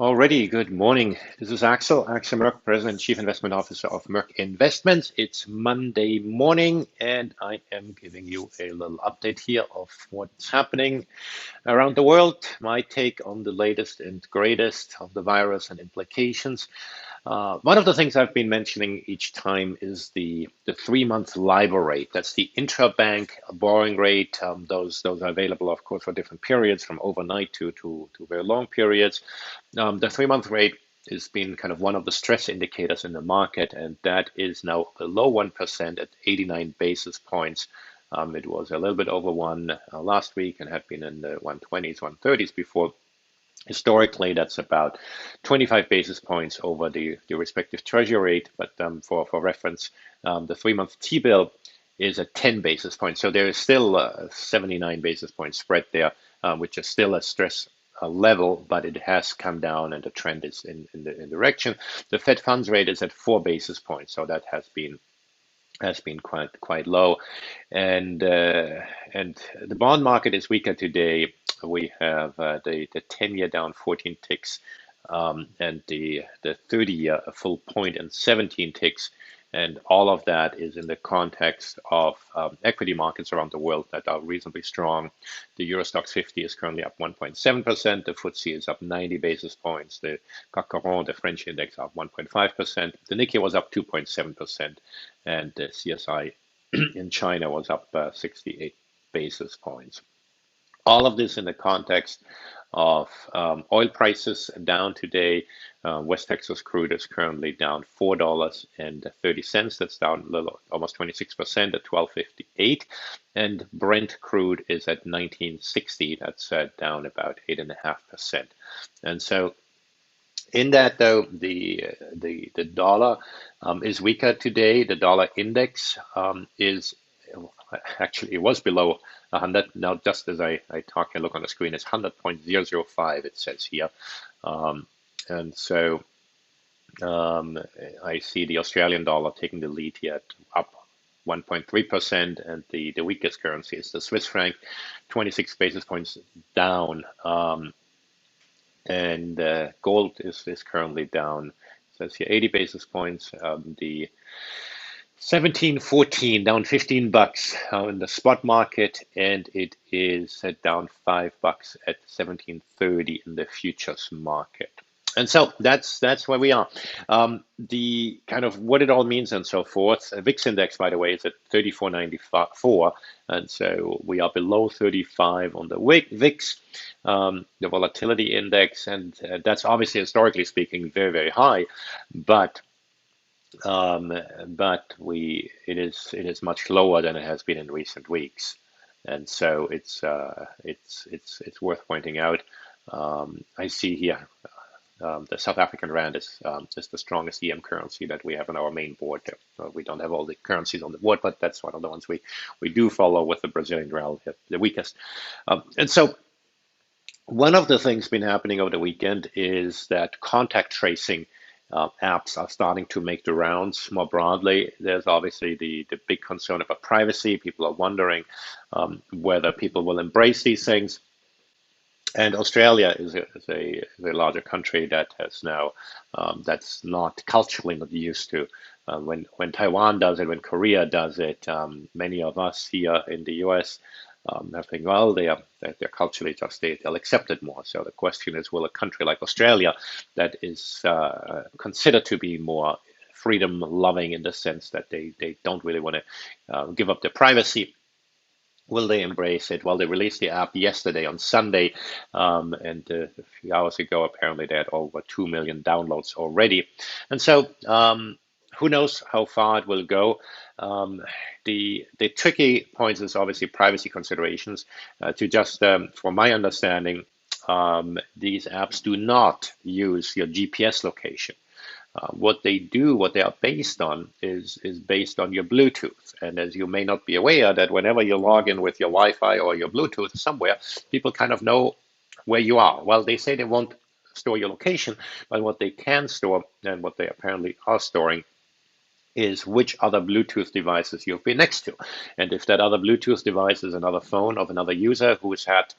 Already, good morning. This is Axel Merk, President and Chief Investment Officer of Merck Investments. It's Monday morning, and I am giving you a little update here of what's happening around the world, my take on the latest and greatest of the virus and implications. One of the things I've been mentioning each time is the 3 month LIBOR rate. That's the intrabank borrowing rate. Those are available, of course, for different periods, from overnight to very long periods. The 3 month rate has been kind of one of the stress indicators in the market, and that is now below 1% at 89 basis points. It was a little bit over one last week and had been in the 120s, 130s before. Historically, that's about 25 basis points over the respective treasury rate. But for reference, the 3 month T-bill is at 10 basis points. So there is still a 79 basis point spread there, which is still a stress level, but it has come down and the trend is in the direction. The Fed funds rate is at 4 basis points, so that has been quite low, and the bond market is weaker today. We have the 10-year down 14 ticks, and the 30-year a full point and 17 ticks. And all of that is in the context of equity markets around the world that are reasonably strong. The Euro Stoxx 50 is currently up 1.7%. The FTSE is up 90 basis points. The CAC 40, the French index, up 1.5%. The Nikkei was up 2.7%. And the CSI in China was up 68 basis points. All of this in the context of oil prices down today. West Texas crude is currently down $4.30. That's down a little, almost 26% at 12.58. And Brent crude is at 19.60. That's down about 8.5%. And so in that, though, the dollar is weaker today. The dollar index is actually, it was below 100. Now, just as I talk and look on the screen, it's 100.005, it says here. And so I see the Australian dollar taking the lead here, up 1.3%, and the weakest currency is the Swiss franc, 26 basis points down. And gold is currently down, it says here 80 basis points. The 1714 down $15 in the spot market, and it is down $5 at 1730 in the futures market. And so that's where we are. The kind of what it all means and so forth. VIX index, by the way, is at 3494, and so we are below 35 on the VIX. The volatility index, and that's obviously historically speaking very, very high, but it is much lower than it has been in recent weeks, and so it's worth pointing out. I see here the South African rand is the strongest EM currency that we have on our main board. We don't have all the currencies on the board, but that's one of the ones we do follow, with the Brazilian real the weakest. And so one of the things been happening over the weekend is that contact tracing apps are starting to make the rounds more broadly. There's obviously the big concern about privacy. People are wondering whether people will embrace these things. And Australia is a larger country that has now, that's not culturally not used to. When Taiwan does it, when Korea does it, many of us here in the US I think, well, they're culturally just, they'll accept it more. So the question is, will a country like Australia, that is considered to be more freedom loving in the sense that they don't really want to give up their privacy, will they embrace it? Well, they released the app yesterday on Sunday, and a few hours ago, apparently they had over 2 million downloads already. And so who knows how far it will go. The tricky point is obviously privacy considerations. To just, from my understanding, these apps do not use your GPS location. What they are based on is based on your Bluetooth. And as you may not be aware, that whenever you log in with your Wi-Fi or your Bluetooth somewhere, people kind of know where you are. Well, they say they won't store your location, but what they can store, and what they apparently are storing, is which other Bluetooth devices you've been next to. And if that other Bluetooth device is another phone of another user who has had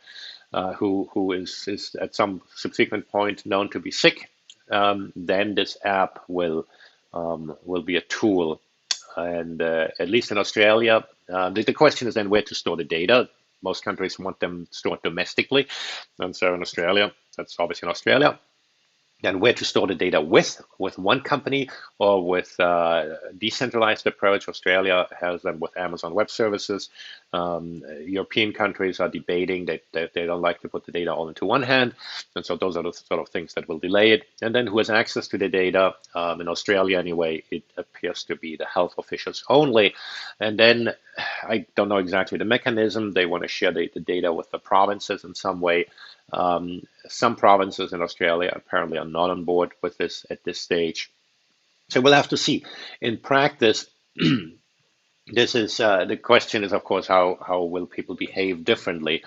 who is at some subsequent point known to be sick, then this app will be a tool. And at least in Australia, the question is then where to store the data. Most countries want them stored domestically, and so in Australia, that's obviously in Australia, and where to store the data with one company or with decentralized approach. Australia has them with Amazon Web Services. European countries are debating that they don't like to put the data all into one hand, and so those are the sort of things that will delay it. And then who has access to the data? In Australia anyway, it appears to be the health officials only. And then I don't know exactly the mechanism. They want to share the data with the provinces in some way. Some provinces in Australia apparently are not on board with this at this stage. So we'll have to see. In practice, this is the question is, of course, how will people behave differently?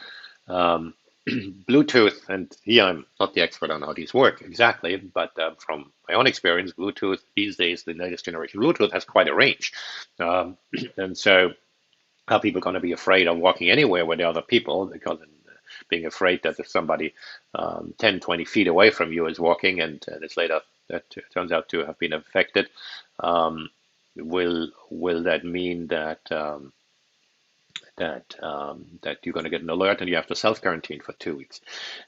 Um, Bluetooth, and here I'm not the expert on how these work exactly, but from my own experience, Bluetooth these days, the latest generation Bluetooth has quite a range. Um, and so are people going to be afraid of walking anywhere with the other people because being afraid that if somebody 10, 20 feet away from you is walking and it's later that turns out to have been affected, um, will that mean that that you're going to get an alert and you have to self-quarantine for 2 weeks?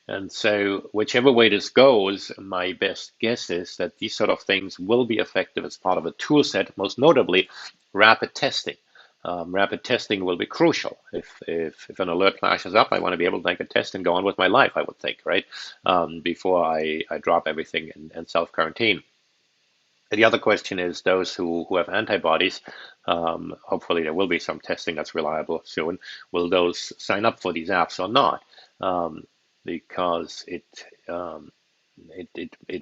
And so whichever way this goes, my best guess is that these sort of things will be effective as part of a tool set, most notably rapid testing. Rapid testing will be crucial. If an alert flashes up, I want to be able to make a test and go on with my life, I would think, right? Before I drop everything and self-quarantine. The other question is those who have antibodies, hopefully there will be some testing that's reliable soon. Will those sign up for these apps or not? Because it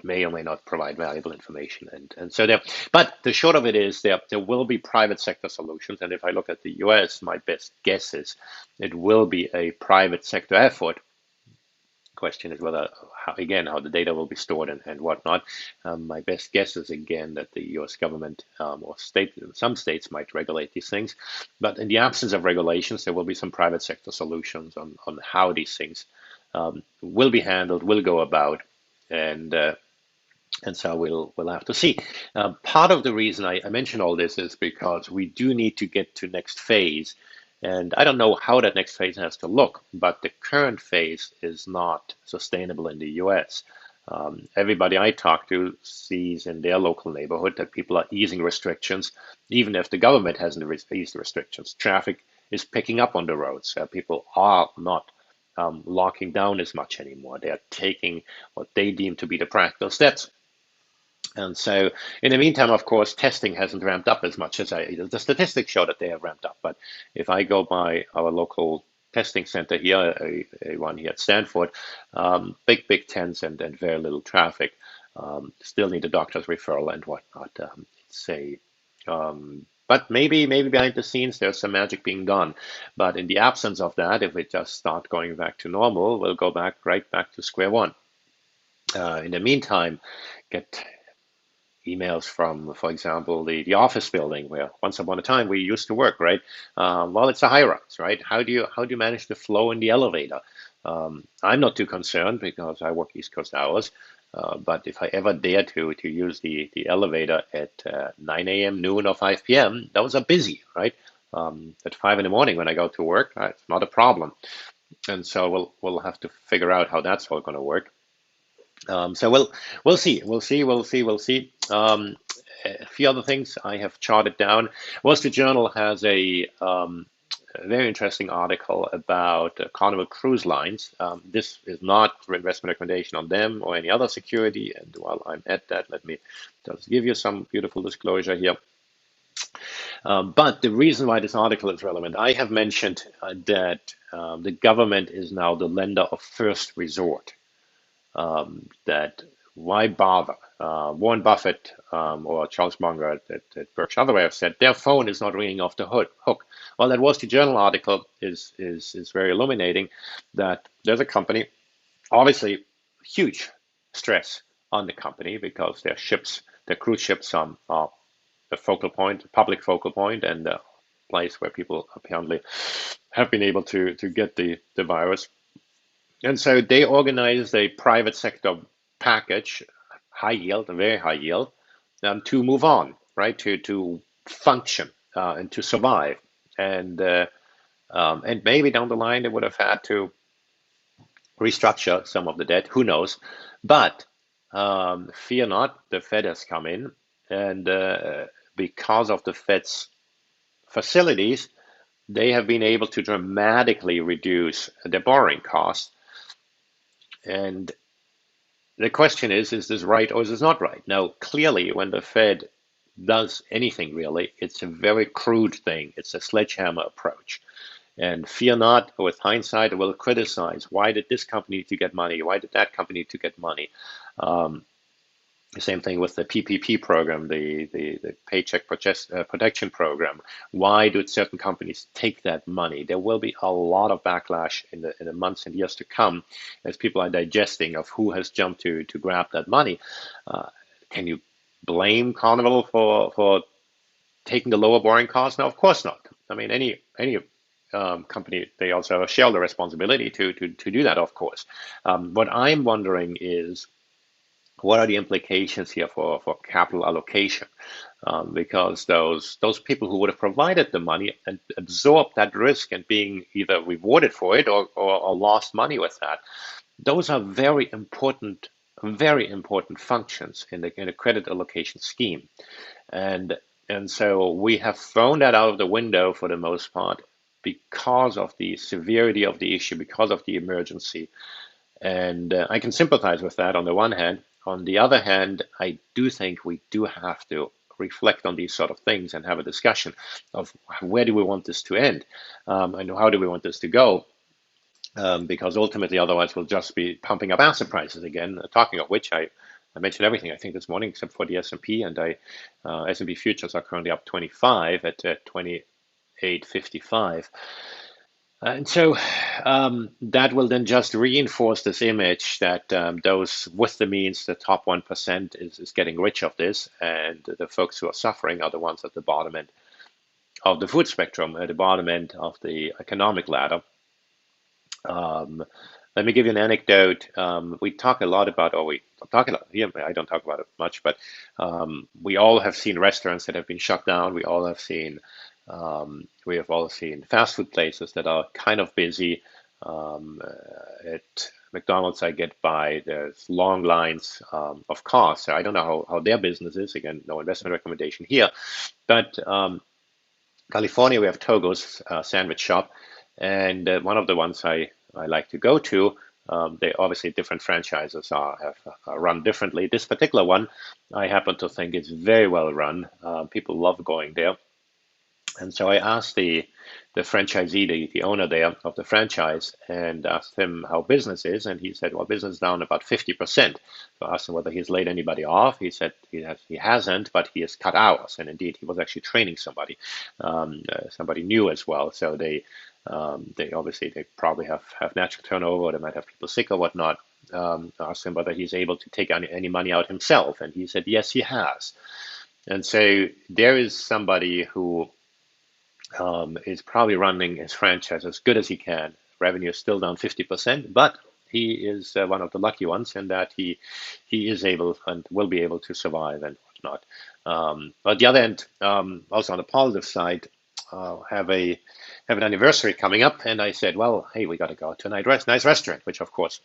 may or may not provide valuable information. And so there, but the short of it is there will be private sector solutions. And if I look at the US, my best guess is it will be a private sector effort. Question is whether, how the data will be stored and whatnot. My best guess is again that the U.S. government or some states might regulate these things, but in the absence of regulations, there will be some private sector solutions on how these things will be handled, will go about, and so we'll have to see. Part of the reason I mention all this is because we do need to get to next phase. And I don't know how that next phase has to look, but the current phase is not sustainable in the US. Everybody I talk to sees in their local neighborhood that people are easing restrictions, even if the government hasn't eased restrictions. Traffic is picking up on the roads. People are not locking down as much anymore. They are taking what they deem to be the practical steps. And so, in the meantime, of course, testing hasn't ramped up as much as the statistics show that they have ramped up. But if I go by our local testing center here, a one here at Stanford, big tents and very little traffic. Still need a doctor's referral and whatnot. But maybe behind the scenes there's some magic being done. But in the absence of that, if we just start going back to normal, we'll go right back to square one. In the meantime, get emails from, for example, the office building where once upon a time we used to work, right? Well, it's a high rise, right? How do you manage the flow in the elevator? I'm not too concerned because I work East Coast hours. But if I ever dare to use the elevator at 9 a.m., noon, or 5 p.m., those are busy, right? At 5 in the morning when I go to work, it's not a problem. And so we'll have to figure out how that's all going to work. So we'll see. A few other things I have charted down. Wall Street Journal has a very interesting article about Carnival Cruise Lines. This is not an investment recommendation on them or any other security. And while I'm at that, let me just give you some beautiful disclosure here. But the reason why this article is relevant, I have mentioned that the government is now the lender of first resort. That why bother? Warren Buffett or Charles Munger at Berkshire Hathaway have said their phone is not ringing off the hook. Well, that Wall Street Journal article is very illuminating. That there's a company, obviously huge stress on the company because their cruise ships are the focal point, public focal point, and the place where people apparently have been able to get the virus. And so they organized a private sector package, high yield, a very high yield, to move on, right? To function and to survive. And maybe down the line they would have had to restructure some of the debt. Who knows? But fear not, the Fed has come in, and because of the Fed's facilities, they have been able to dramatically reduce their borrowing costs. And the question is this right or is this not right? Now, clearly, when the Fed does anything really, it's a very crude thing. It's a sledgehammer approach. And fear not, with hindsight, will criticize why did this company need to get money? Why did that company need to get money? Um, the same thing with the PPP program, the Paycheck Protection Program. Why do certain companies take that money? There will be a lot of backlash in the months and years to come as people are digesting of who has jumped to grab that money. Can you blame Carnival for taking the lower borrowing costs? No, of course not. I mean, any company, they also have a shareholder responsibility to do that, of course. What I'm wondering is, what are the implications here for capital allocation? Because those people who would have provided the money and absorbed that risk and being either rewarded for it or lost money with that, those are very important functions in a credit allocation scheme. And and so we have thrown that out of the window for the most part because of the severity of the issue, because of the emergency. And I can sympathize with that on the one hand. On the other hand, I do think we do have to reflect on these sort of things and have a discussion of where do we want this to end, and how do we want this to go. Because ultimately, otherwise, we'll just be pumping up asset prices again. Talking of which, I mentioned everything I think this morning except for the S&P, and S&P futures are currently up 25 at 28.55. And so that will then just reinforce this image that those with the means, the top 1%, is getting rich of this, and the folks who are suffering are the ones at the bottom end of the food spectrum, at the bottom end of the economic ladder. Um, Let me give you an anecdote. We talk a lot about, or we talk a lot here. I don't talk about it much, but we all have seen restaurants that have been shut down. We have all seen fast food places that are kind of busy. At McDonald's, I get by. There's long lines of cars. So I don't know how their business is. Again, no investment recommendation here, but California, we have Togo's sandwich shop, and one of the ones I like to go to. They obviously different franchises are run differently. This particular one, I happen to think is very well run. People love going there, and so I asked the franchisee, the owner there of the franchise, and asked him how business is, and he said, well, business is down about 50%. So I asked him whether he's laid anybody off. He said he hasn't, but he has cut hours, and indeed he was actually training somebody new as well. So they obviously they probably have natural turnover, or they might have people sick or whatnot. Asked him whether he's able to take any money out himself, and he said yes, he has. And so there is somebody who is probably running his franchise as good as he can. Revenue is still down 50%, but he is one of the lucky ones in that he is able and will be able to survive and whatnot. But the other end, also on the positive side, have an anniversary coming up, and I said, well, hey, we got to go to a nice restaurant, which of course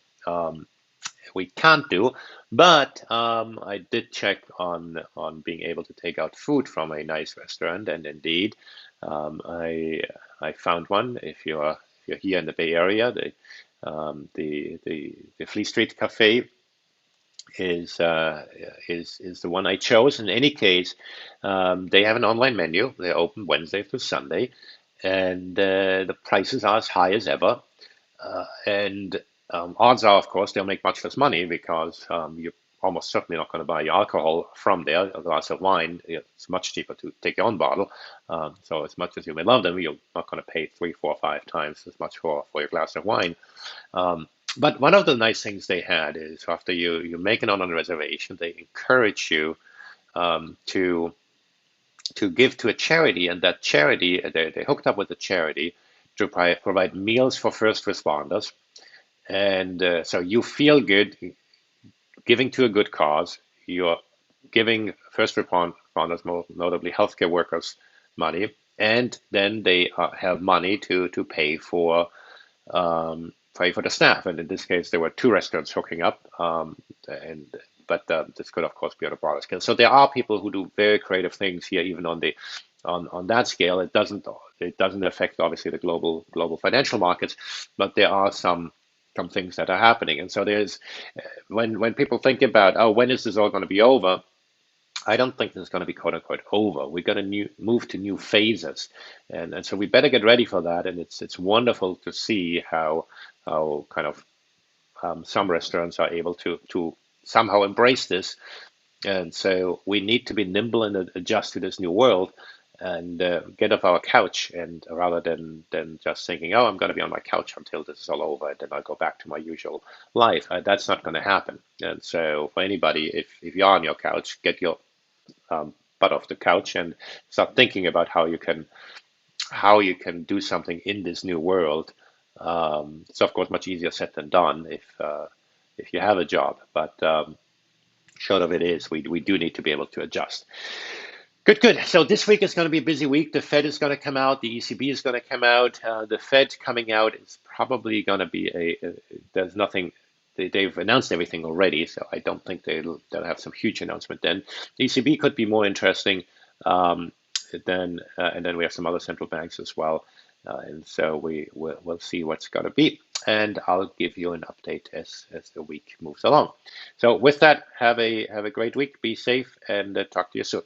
we can't do, but I did check on being able to take out food from a nice restaurant, and indeed, I found one. If you're here in the Bay Area, the Fleet Street Cafe is the one I chose. In any case, they have an online menu. They're open Wednesday through Sunday, and the prices are as high as ever. And odds are, of course, they'll make much less money because you're almost certainly not going to buy your alcohol from there. A glass of wine, it's much cheaper to take your own bottle. So as much as you may love them, you're not going to pay 3, 4, 5 times as much for your glass of wine. But one of the nice things they had is after you make an online reservation, they encourage you to give to a charity, and that charity, they hooked up with a charity to provide meals for first responders. And so you feel good giving to a good cause. You're giving first responders, most notably healthcare workers, money, and then they have money to pay for the staff. And in this case, there were two restaurants hooking up, and but this could of course be on a broader scale. So there are people who do very creative things here, even on the on that scale. It doesn't affect obviously the global financial markets, but there are some things that are happening. And so there's when people think about, oh, when is this all going to be over? I don't think this is going to be quote unquote over. We're going to move to new phases, and so we better get ready for that. And it's wonderful to see how kind of some restaurants are able to somehow embrace this. And so we need to be nimble and adjust to this new world and get off our couch, and rather than just thinking, oh, I'm going to be on my couch until this is all over and then I'll go back to my usual life. That's not going to happen. And so for anybody, if you're on your couch, get your butt off the couch and start thinking about how you can do something in this new world. It's of course much easier said than done if you have a job, but short of it is we do need to be able to adjust. Good, good. So this week is going to be a busy week. The Fed is going to come out. The ECB is going to come out. The Fed coming out is probably going to be there's nothing. They've announced everything already, so I don't think they'll have some huge announcement then. The ECB could be more interesting. Um, and then we have some other central banks as well. And so we'll see what's going to be. And I'll give you an update as the week moves along. So with that, have a great week. Be safe, and talk to you soon.